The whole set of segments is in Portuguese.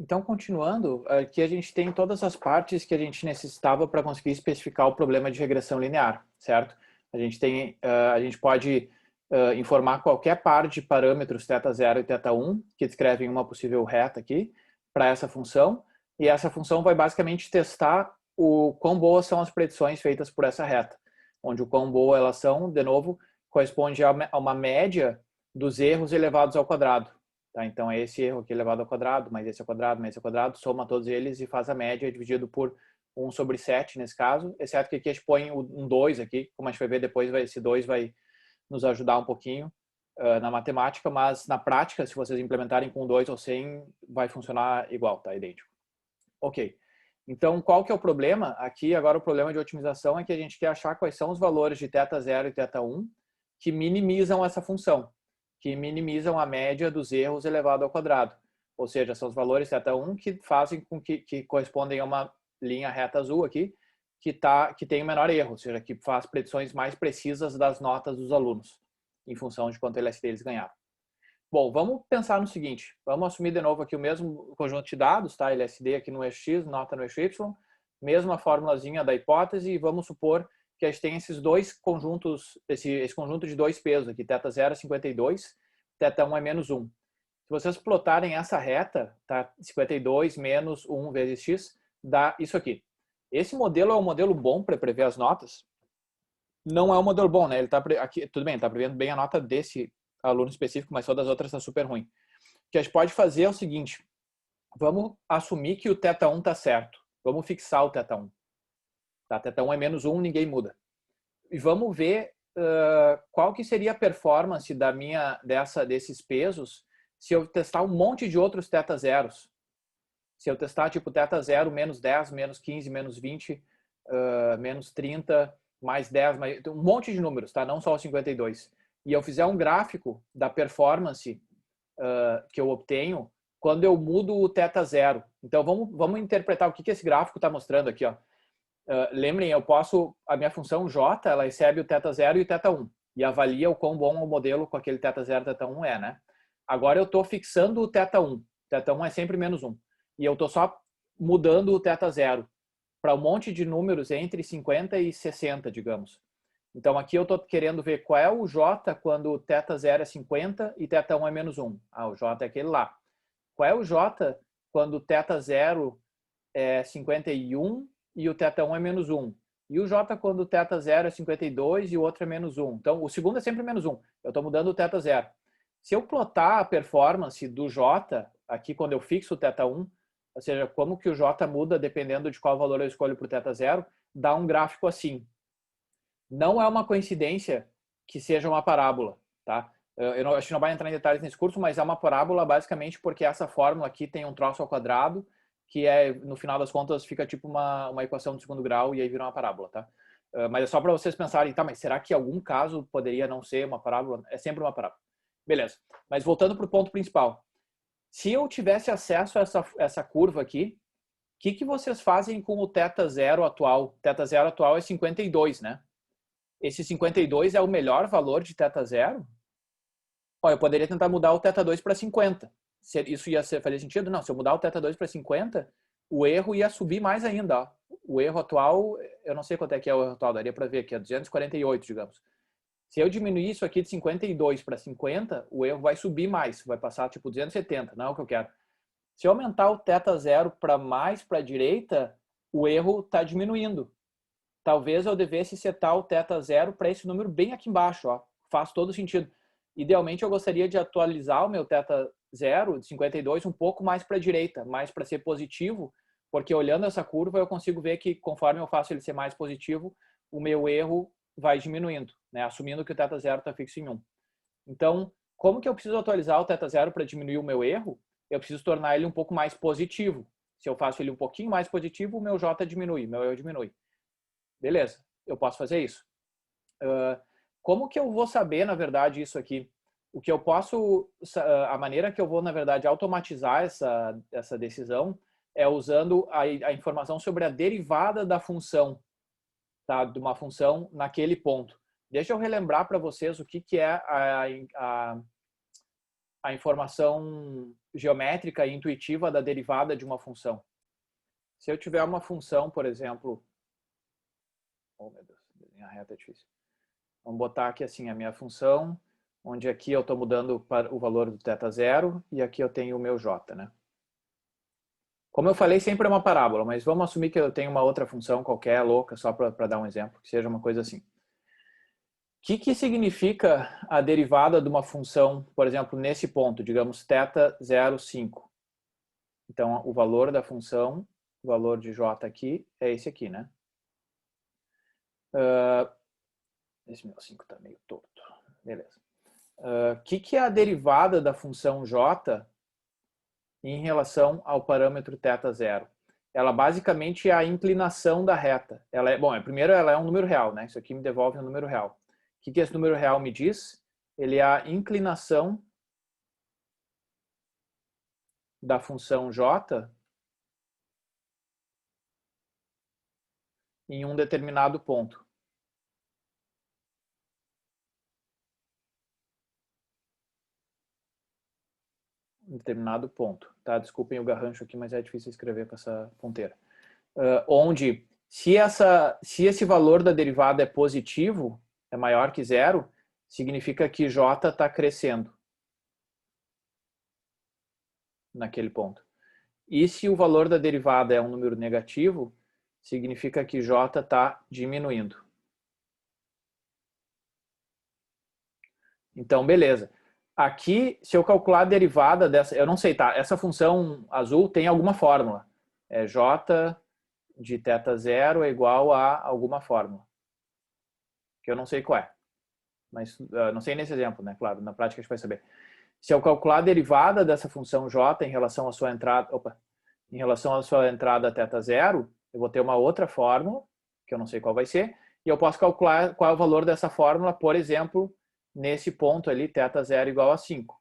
Então, continuando, aqui a gente tem todas as partes que a gente necessitava para conseguir especificar o problema de regressão linear, certo? A gente pode informar qualquer par de parâmetros θ0 e θ1, que descrevem uma possível reta aqui, para essa função, e essa função vai basicamente testar o quão boas são as predições feitas por essa reta, onde o quão boa elas são, de novo, corresponde a uma média dos erros elevados ao quadrado. Tá? Então, é esse erro aqui elevado ao quadrado, mais esse ao quadrado, mais esse ao quadrado, soma todos eles e faz a média dividido por 1/7 nesse caso, exceto que aqui a gente põe um 2 aqui, como a gente vai ver depois, esse 2 vai nos ajudar um pouquinho na matemática, mas na prática, se vocês implementarem com 2 ou 100, vai funcionar igual, tá? Idêntico. Ok. Então, qual que é o problema? Aqui, agora, o problema de otimização é que a gente quer achar quais são os valores de θ0 e θ1 que minimizam essa função, que minimizam a média dos erros elevado ao quadrado. Ou seja, são os valores θ1 que fazem com que correspondem a uma linha reta azul aqui, que tem o menor erro, ou seja, que faz predições mais precisas das notas dos alunos, em função de quanto LSD eles ganharam. Bom, vamos pensar no seguinte, vamos assumir de novo aqui o mesmo conjunto de dados, tá? LSD aqui no eixo X, nota no eixo Y, mesma formulazinha da hipótese, e vamos supor que a gente tem esses dois conjuntos, esse conjunto de dois pesos aqui, θ0 é 52, θ1 é menos 1. Se vocês plotarem essa reta, tá? 52 menos 1 vezes x, dá isso aqui. Esse modelo é um modelo bom para prever as notas? Não é um modelo bom, né? Ele tá aqui, tudo bem, está prevendo bem a nota desse aluno específico, mas todas as outras está super ruim. O que a gente pode fazer é o seguinte, vamos assumir que o θ1 está certo. Vamos fixar o θ1. Tá? θ1 é menos 1, ninguém muda. E vamos ver qual que seria a performance desses pesos se eu testar um monte de outros θ0s. Se eu testar tipo θ0 menos 10, menos 15, menos 20, menos 30, mais 10, um monte de números, tá? Não só os 52. E eu fizer um gráfico da performance que eu obtenho quando eu mudo o θ0. Então, vamos interpretar o que esse gráfico está mostrando aqui, ó. Lembrem, a minha função J, ela recebe o θ0 e o θ1 e avalia o quão bom o modelo com aquele θ0 e θ1 é, né? Agora eu estou fixando o θ1. θ1 é sempre menos 1. E eu estou só mudando o θ0 para um monte de números entre 50 e 60, digamos. Então, aqui eu estou querendo ver qual é o J quando o θ0 é 50 e θ1 é menos 1. Ah, o J é aquele lá. Qual é o J quando o θ0 é 51 e o θ1 é menos 1? E o J quando o θ0 é 52 e o outro é menos 1? Então, o segundo é sempre menos 1. Eu estou mudando o θ0. Se eu plotar a performance do J, aqui quando eu fixo o θ1, ou seja, como que o J muda dependendo de qual valor eu escolho para o θ0, dá um gráfico assim. Não é uma coincidência que seja uma parábola, tá? A gente não vai entrar em detalhes nesse curso, mas é uma parábola basicamente porque essa fórmula aqui tem um troço ao quadrado, que no final das contas fica tipo uma equação de segundo grau e aí vira uma parábola, tá? Mas é só para vocês pensarem, tá, mas será que em algum caso poderia não ser uma parábola? É sempre uma parábola. Beleza. Mas voltando para o ponto principal. Se eu tivesse acesso a essa curva aqui, o que vocês fazem com o θ0 atual? θ0 atual é 52, né? Esse 52 é o melhor valor de θ0? Eu poderia tentar mudar o θ2 para 50. Isso ia fazer sentido? Não, se eu mudar o θ2 para 50, o erro ia subir mais ainda. Ó. O erro atual, eu não sei quanto é que é o erro atual, daria para ver aqui, é 248, digamos. Se eu diminuir isso aqui de 52 para 50, o erro vai subir mais, vai passar tipo 270, não é o que eu quero. Se eu aumentar o θ0 para mais para a direita, o erro está diminuindo. Talvez eu devesse setar o θ0 para esse número bem aqui embaixo. Ó. Faz todo sentido. Idealmente, eu gostaria de atualizar o meu θ0 de 52 um pouco mais para a direita, mais para ser positivo, porque olhando essa curva eu consigo ver que conforme eu faço ele ser mais positivo, o meu erro vai diminuindo, né? Assumindo que o θ0 está fixo em 1. Então, como que eu preciso atualizar o θ0 para diminuir o meu erro? Eu preciso tornar ele um pouco mais positivo. Se eu faço ele um pouquinho mais positivo, o meu J diminui, meu erro diminui. Beleza, eu posso fazer isso. Como que eu vou saber, na verdade, isso aqui? O que eu posso, a maneira que eu vou, na verdade, automatizar essa decisão é usando a informação sobre a derivada da função, tá? De uma função naquele ponto. Deixa eu relembrar para vocês o que é a informação geométrica e intuitiva da derivada de uma função. Se eu tiver uma função, por exemplo... Oh, meu Deus, desenhar reta é difícil. Vamos botar aqui assim a minha função, onde aqui eu estou mudando para o valor do θ0 e aqui eu tenho o meu j, né? Como eu falei, sempre é uma parábola, mas vamos assumir que eu tenho uma outra função qualquer, louca, só para dar um exemplo, que seja uma coisa assim. O que significa a derivada de uma função, por exemplo, nesse ponto, digamos, θ0, 5? Então, o valor da função, o valor de j aqui, é esse aqui, né? Esse meu 5 está meio torto. Beleza. O que é a derivada da função j em relação ao parâmetro θ0? Ela basicamente é a inclinação da reta. Ela é, bom, primeiro ela é um número real, né? Isso aqui me devolve um número real. O que esse número real me diz? Ele é a inclinação da função j em um determinado ponto. Um determinado ponto. Tá? Desculpem o garrancho aqui, mas é difícil escrever com essa ponteira. Onde, se esse valor da derivada é positivo, é maior que zero, significa que j está crescendo naquele ponto. E se o valor da derivada é um número negativo, significa que j está diminuindo. Então, beleza. Aqui, se eu calcular a derivada dessa, eu não sei, tá? Essa função azul tem alguma fórmula. É j de θ0 é igual a alguma fórmula. Que eu não sei qual é. Mas não sei nesse exemplo, né? Claro, na prática a gente vai saber. Se eu calcular a derivada dessa função j em relação à sua entrada, em relação à sua entrada θ0, eu vou ter uma outra fórmula, que eu não sei qual vai ser, e eu posso calcular qual é o valor dessa fórmula, por exemplo, nesse ponto ali, θ0 igual a 5.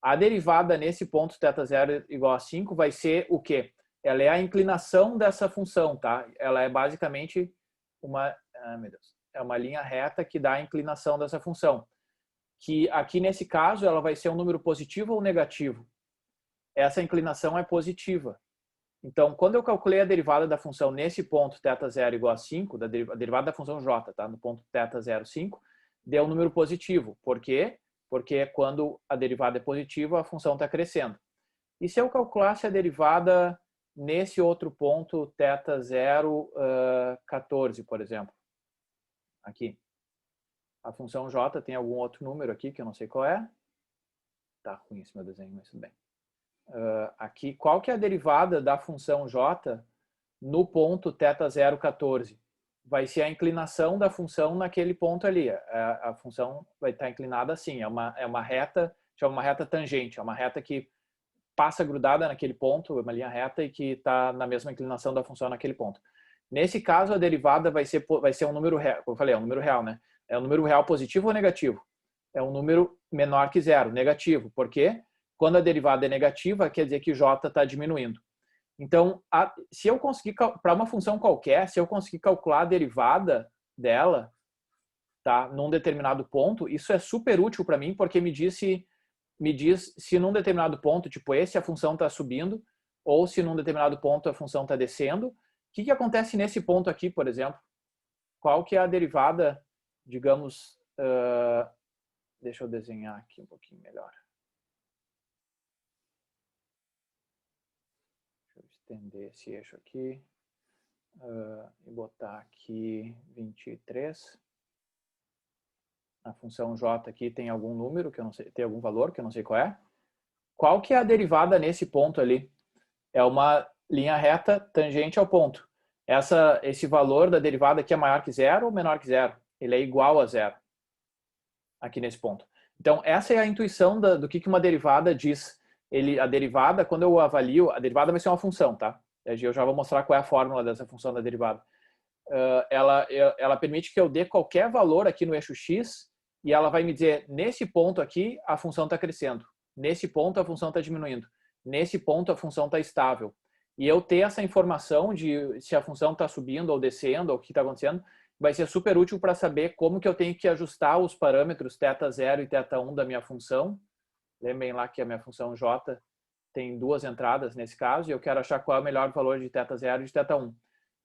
A derivada nesse ponto θ0 igual a 5 vai ser o quê? Ela é a inclinação dessa função, tá? Ela é basicamente uma, meu Deus, é uma linha reta que dá a inclinação dessa função. Que aqui nesse caso ela vai ser um número positivo ou negativo? Essa inclinação é positiva. Então, quando eu calculei a derivada da função nesse ponto θ0 igual a 5, a derivada da função j, tá? No ponto θ0, 5, deu um número positivo. Por quê? Porque quando a derivada é positiva, a função está crescendo. E se eu calculasse a derivada nesse outro ponto θ0, 14, por exemplo? Aqui. A função j tem algum outro número aqui que eu não sei qual é. Tá ruim esse meu desenho, mas tudo bem. Aqui, qual que é a derivada da função j no ponto θ0, 14? Vai ser a inclinação da função naquele ponto ali. A função vai estar inclinada assim. É uma reta, chama uma reta tangente. É uma reta que passa grudada naquele ponto, é uma linha reta e que está na mesma inclinação da função naquele ponto. Nesse caso, a derivada vai ser um número real. Como eu falei, é um número real, né? É um número real positivo ou negativo? É um número menor que zero, negativo. Por quê? Quando a derivada é negativa, quer dizer que j está diminuindo. Então, se eu conseguir, para uma função qualquer, se eu conseguir calcular a derivada dela, tá, num determinado ponto, isso é super útil para mim, porque me diz se num determinado ponto, tipo esse, a função está subindo, ou se num determinado ponto a função está descendo. O que acontece nesse ponto aqui, por exemplo? Qual que é a derivada, digamos, deixa eu desenhar aqui um pouquinho melhor. Deixa eu estender esse eixo aqui e botar aqui 23. A função j aqui tem algum número que eu não sei, tem algum valor que eu não sei qual é. Qual que é a derivada nesse ponto ali? É uma linha reta tangente ao ponto. Esse valor da derivada aqui é maior que zero ou menor que zero? Ele é igual a zero aqui nesse ponto. Então, essa é a intuição do que uma derivada diz. A derivada, quando eu avalio, a derivada vai ser uma função, tá? Eu já vou mostrar qual é a fórmula dessa função da derivada. Ela permite que eu dê qualquer valor aqui no eixo x e ela vai me dizer, nesse ponto aqui, a função está crescendo. Nesse ponto, a função está diminuindo. Nesse ponto, a função está estável. E eu ter essa informação de se a função está subindo ou descendo, ou o que está acontecendo, vai ser super útil para saber como que eu tenho que ajustar os parâmetros θ0 e θ1 da minha função Lembrem lá que a minha função j tem duas entradas nesse caso, e eu quero achar qual é o melhor valor de θ0 e de θ1.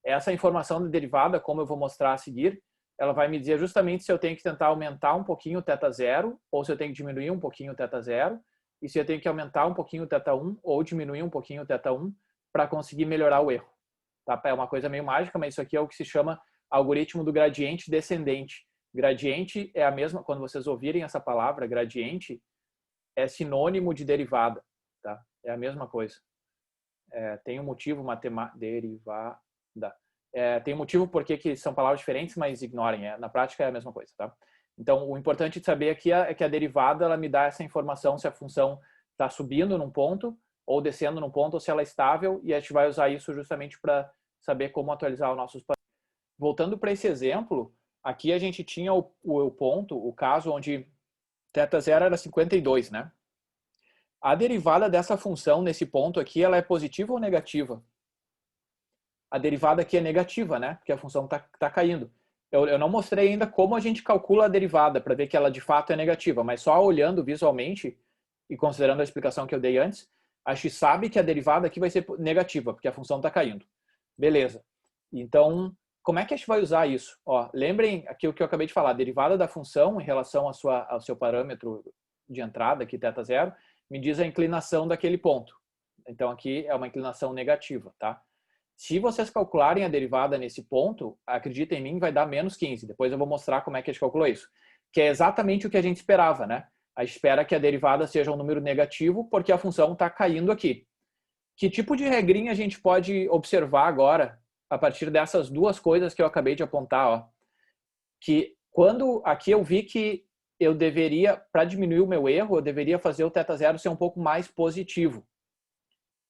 Essa informação da derivada, como eu vou mostrar a seguir, ela vai me dizer justamente se eu tenho que tentar aumentar um pouquinho o θ0, ou se eu tenho que diminuir um pouquinho o θ0, e se eu tenho que aumentar um pouquinho o θ1, ou diminuir um pouquinho o θ1, para conseguir melhorar o erro. Tá? É uma coisa meio mágica, mas isso aqui é o que se chama algoritmo do gradiente descendente. Gradiente é a mesma, quando vocês ouvirem essa palavra, gradiente, é sinônimo de derivada. Tá? É a mesma coisa. Tem um motivo matemático, derivada. Tem um motivo porque que são palavras diferentes, mas ignorem. Na prática é a mesma coisa. Tá? Então, o importante de saber aqui é que a derivada ela me dá essa informação se a função está subindo num ponto ou descendo num ponto, ou se ela é estável, e a gente vai usar isso justamente para saber como atualizar os nossos parâmetros. Voltando para esse exemplo, aqui a gente tinha o ponto, o caso onde θ0 era 52, né? A derivada dessa função nesse ponto aqui, ela é positiva ou negativa? A derivada aqui é negativa, né? Porque a função tá caindo. Eu não mostrei ainda como a gente calcula a derivada para ver que ela de fato é negativa, mas só olhando visualmente e considerando a explicação que eu dei antes, a gente sabe que a derivada aqui vai ser negativa, porque a função está caindo. Beleza. Então, como é que a gente vai usar isso? Ó, lembrem aqui o que eu acabei de falar, a derivada da função em relação ao seu parâmetro de entrada, aqui θ0, me diz a inclinação daquele ponto. Então, aqui é uma inclinação negativa, tá? Se vocês calcularem a derivada nesse ponto, acredita em mim, vai dar menos 15. Depois eu vou mostrar como é que a gente calculou isso. Que é exatamente o que a gente esperava, né? A gente espera que a derivada seja um número negativo porque a função está caindo aqui. Que tipo de regrinha a gente pode observar agora a partir dessas duas coisas que eu acabei de apontar? Ó? Que quando aqui eu vi que eu deveria, para diminuir o meu erro, eu deveria fazer o θ0 ser um pouco mais positivo.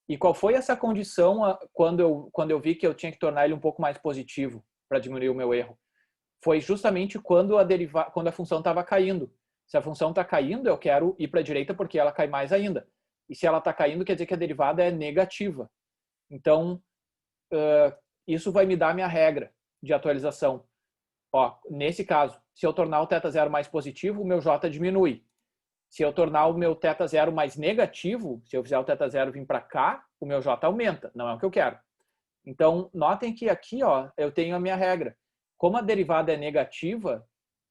E qual foi essa condição quando eu vi que eu tinha que tornar ele um pouco mais positivo para diminuir o meu erro? Foi justamente quando a função estava caindo. Se a função está caindo, eu quero ir para a direita porque ela cai mais ainda. E se ela está caindo, quer dizer que a derivada é negativa. Então, isso vai me dar a minha regra de atualização. Ó, nesse caso, se eu tornar o θ0 mais positivo, o meu j diminui. Se eu tornar o meu θ0 mais negativo, se eu fizer o θ0 vir para cá, o meu j aumenta. Não é o que eu quero. Então, notem que aqui ó, eu tenho a minha regra. Como a derivada é negativa,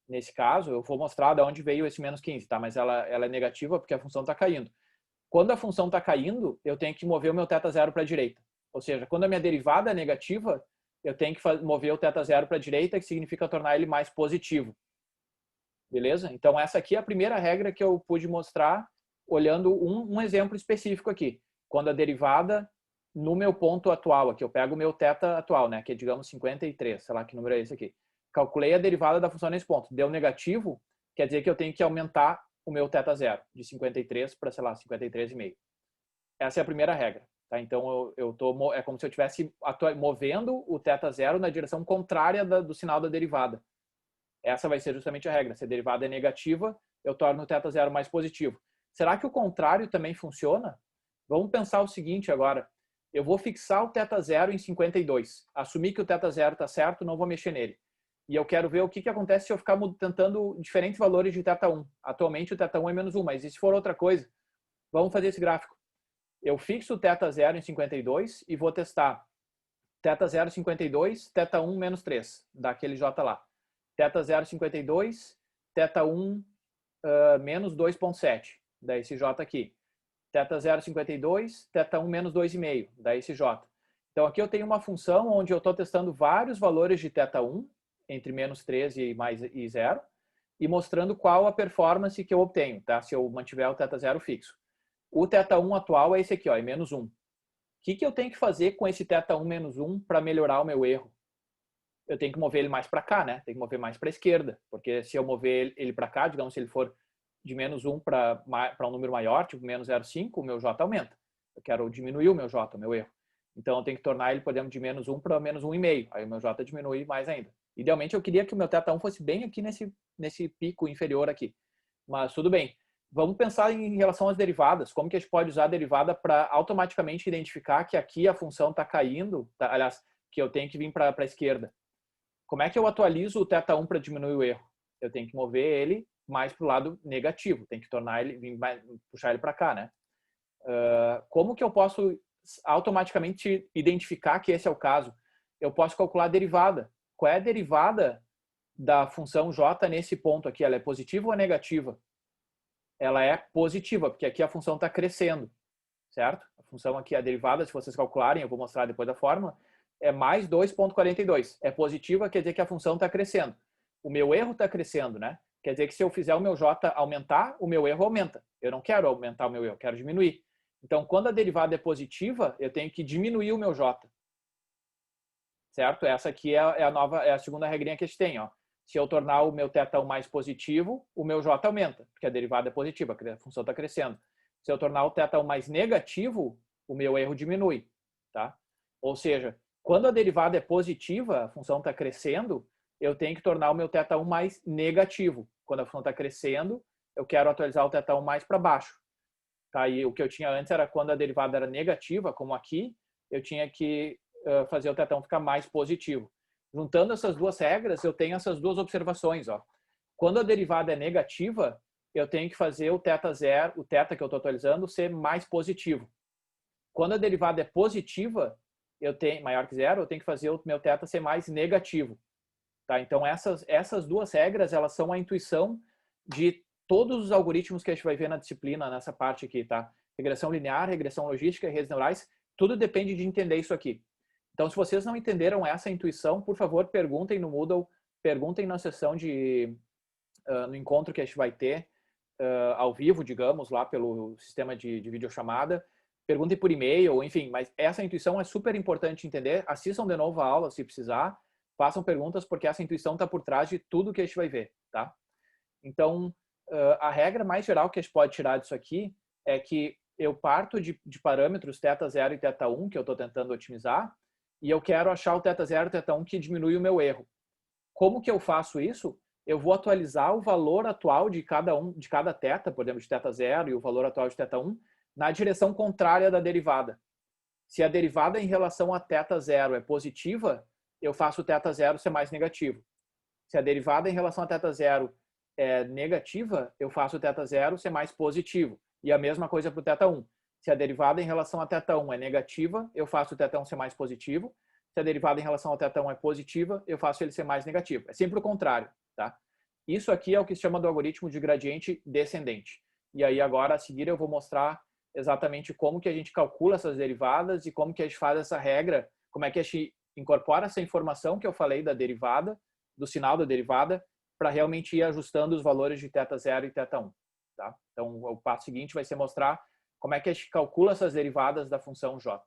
nesse caso, eu vou mostrar de onde veio esse menos 15, tá? Mas ela é negativa porque a função está caindo. Quando a função está caindo, eu tenho que mover o meu θ0 para a direita. Ou seja, quando a minha derivada é negativa, eu tenho que mover o θ0 para a direita, que significa tornar ele mais positivo. Beleza? Então, essa aqui é a primeira regra que eu pude mostrar olhando um exemplo específico aqui. Quando a derivada no meu ponto atual, aqui eu pego o meu θ atual, né, que é, digamos, 53, sei lá que número é esse aqui. Calculei a derivada da função nesse ponto. Deu negativo, quer dizer que eu tenho que aumentar o meu θ0 de 53 para, sei lá, 53,5. Essa é a primeira regra. Tá? Então, é como se eu estivesse movendo o θ0 na direção contrária do sinal da derivada. Essa vai ser justamente a regra. Se a derivada é negativa, eu torno o θ0 mais positivo. Será que o contrário também funciona? Vamos pensar o seguinte agora. Eu vou fixar o θ0 em 52. Assumir que o θ0 está certo, não vou mexer nele. E eu quero ver o que acontece se eu ficar tentando diferentes valores de θ1. Atualmente o θ1 é menos 1, mas e se for outra coisa? Vamos fazer esse gráfico. Eu fixo o θ0 em 52 e vou testar θ0 52, θ1 menos 3, daquele J lá. θ0 52, θ1 menos 2,7, dá esse J aqui. θ0 52, θ1 menos 2,5, dá esse J. Então aqui eu tenho uma função onde eu estou testando vários valores de θ1, entre menos 3 e 0, e mostrando qual a performance que eu obtenho, tá? Se eu mantiver o θ0 fixo. O θ1 atual é esse aqui, ó, é menos 1. O que eu tenho que fazer com esse θ1 menos 1 para melhorar o meu erro? Eu tenho que mover ele mais para cá, né? Tem que mover mais para a esquerda, porque se eu mover ele para cá, digamos, se ele for de menos 1 para um número maior, tipo menos 0,5, o meu J aumenta. Eu quero diminuir o meu J, o meu erro. Então, eu tenho que tornar ele, por exemplo, de menos 1 para menos 1,5. Aí o meu J diminui mais ainda. Idealmente, eu queria que o meu θ1 fosse bem aqui nesse pico inferior aqui. Mas tudo bem. Vamos pensar em relação às derivadas. Como que a gente pode usar a derivada para automaticamente identificar que aqui a função está caindo, aliás, que eu tenho que vir para a esquerda. Como é que eu atualizo o θ1 para diminuir o erro? Eu tenho que mover ele mais para o lado negativo, tem que tornar ele, puxar ele para cá, né? Como que eu posso automaticamente identificar que esse é o caso? Eu posso calcular a derivada. Qual é a derivada da função j nesse ponto aqui? Ela é positiva ou negativa? Ela é positiva, porque aqui a função está crescendo, certo? A função aqui, a derivada, se vocês calcularem, eu vou mostrar depois da fórmula, é mais 2,42. É positiva, quer dizer que a função está crescendo. O meu erro está crescendo, né? Quer dizer que se eu fizer o meu j aumentar, o meu erro aumenta. Eu não quero aumentar o meu erro, eu quero diminuir. Então, quando a derivada é positiva, eu tenho que diminuir o meu j. Certo? Essa aqui é a segunda regrinha que a gente tem, ó. Se eu tornar o meu θ1 mais positivo, o meu j aumenta, porque a derivada é positiva, a função está crescendo. Se eu tornar o θ1 mais negativo, o meu erro diminui, tá? Ou seja, quando a derivada é positiva, a função está crescendo, eu tenho que tornar o meu θ1 mais negativo. Quando a função está crescendo, eu quero atualizar o θ1 mais para baixo. Tá? E o que eu tinha antes era quando a derivada era negativa, como aqui, eu tinha que fazer o θ1 ficar mais positivo. Juntando essas duas regras, eu tenho essas duas observações. Ó. Quando a derivada é negativa, eu tenho que fazer o θ0, o θ que eu estou atualizando, ser mais positivo. Quando a derivada é positiva, maior que zero, eu tenho que fazer o meu θ ser mais negativo. Tá? Então, essas duas regras, elas são a intuição de todos os algoritmos que a gente vai ver na disciplina, nessa parte aqui. Tá? Regressão linear, regressão logística e redes neurais, tudo depende de entender isso aqui. Então, se vocês não entenderam essa intuição, por favor, perguntem no Moodle, perguntem na sessão no encontro que a gente vai ter ao vivo, digamos, lá pelo sistema de videochamada. Perguntem por e-mail, enfim, mas essa intuição é super importante entender. Assistam de novo a aula, se precisar. Façam perguntas, porque essa intuição está por trás de tudo que a gente vai ver, tá? Então, a regra mais geral que a gente pode tirar disso aqui é que eu parto de parâmetros θ0 e θ1, que eu estou tentando otimizar, e eu quero achar o θ0 e θ1 que diminui o meu erro. Como que eu faço isso? Eu vou atualizar o valor atual de cada θ, por exemplo, de θ0 e o valor atual de θ1, na direção contrária da derivada. Se a derivada em relação a θ0 é positiva, eu faço o θ0 ser mais negativo. Se a derivada em relação a θ0 é negativa, eu faço o θ0 ser mais positivo. E a mesma coisa para o θ1. Se a derivada em relação a θ1 é negativa, eu faço o θ1 ser mais positivo. Se a derivada em relação ao θ1 é positiva, eu faço ele ser mais negativo. É sempre o contrário, tá? Isso aqui é o que se chama do algoritmo de gradiente descendente. E aí agora, a seguir, eu vou mostrar exatamente como que a gente calcula essas derivadas e como que a gente faz essa regra, como é que a gente incorpora essa informação que eu falei da derivada, do sinal da derivada, para realmente ir ajustando os valores de θ0 e θ1. Tá? Então, o passo seguinte vai ser mostrar como é que a gente calcula essas derivadas da função j.